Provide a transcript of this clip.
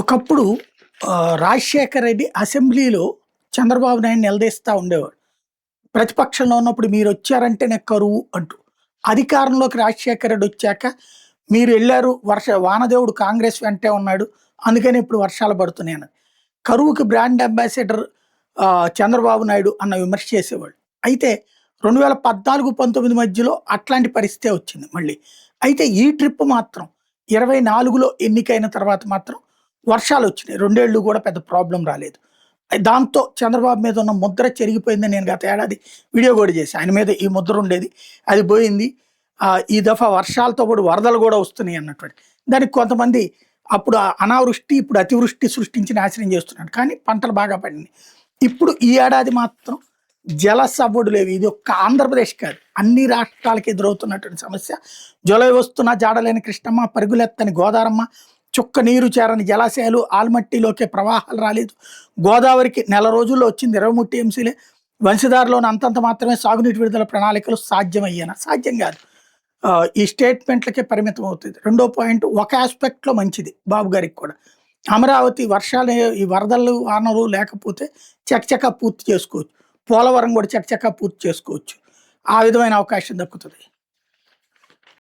ఒకప్పుడు రాజశేఖర్ రెడ్డి అసెంబ్లీలో చంద్రబాబు నాయుడిని నిలదీస్తా ఉండేవాడు. ప్రతిపక్షంలో ఉన్నప్పుడు మీరొచ్చారంటేనే కరువు అంటూ. అధికారంలోకి రాజశేఖర్ రెడ్డి వచ్చాక మీరెళ్లారు వానదేవుడు కాంగ్రెస్ వెంటే ఉన్నాడు. అందుకని ఇప్పుడు వర్షాలు పడుతున్నాయని. కరువుకి బ్రాండ్ అంబాసిడర్ చంద్రబాబు నాయుడు అన్న విమర్శ చేసేవాళ్ళు. అయితే 2014, 19 మధ్యలో అట్లాంటి పరిస్థితే వచ్చింది మళ్ళీ. అయితే ఈ ట్రిప్ మాత్రం 24లో ఎన్నికైన తర్వాత మాత్రం వర్షాలొచ్చినాయి. 2 ఏళ్ళు కూడా పెద్ద ప్రాబ్లమ్ రాలేదు. దాంతో చంద్రబాబు మీద ఉన్న ముద్ర చెరిగిపోయిందని నేను గత ఏడాది వీడియో కూడా చేశా. ఆయన మీద ఈ ముద్ర ఉండేది. అది పోయింది. ఈ దఫా వర్షాలతో పాటు వరదలు కూడా వస్తున్నాయి అన్నటువంటి. దానికి కొంతమంది అప్పుడు అనావృష్టి, ఇప్పుడు అతివృష్టి సృష్టించి నాశనం చేస్తున్నాడు. కానీ పంటలు బాగా పండినాయి. ఇప్పుడు ఈ ఏడాది మాత్రం జల సవ్వడు లేవు. ఇది ఒక్క ఆంధ్రప్రదేశ్ కాదు, అన్ని రాష్ట్రాలకు ఎదురవుతున్నటువంటి సమస్య. జొలై వస్తున్న జాడలేని కృష్ణమ్మ, పరుగులెత్తని గోదారమ్మ, చుక్క నీరు చేరని జలాశయాలు, ఆల్మట్టిలోకే ప్రవాహాలు రాలేదు. గోదావరికి నెల రోజుల్లో వచ్చింది 23 టీఎంసీలే. వంశధారలోని అంతంత మాత్రమే సాగునీటి విడుదల ప్రణాళికలు సాధ్యమయ్యేనా? సాధ్యం కాదు. ఈ స్టేట్మెంట్లకే పరిమితం అవుతుంది. రెండో పాయింట్, ఒక ఆస్పెక్ట్లో మంచిది బాబు గారికి కూడా. అమరావతి వర్షాలు, ఈ వరదలు వానలు లేకపోతే చకచకా పూర్తి చేసుకోవచ్చు. పోలవరం కూడా చకచకా పూర్తి చేసుకోవచ్చు. ఆ విధమైన అవకాశం దక్కుతుంది.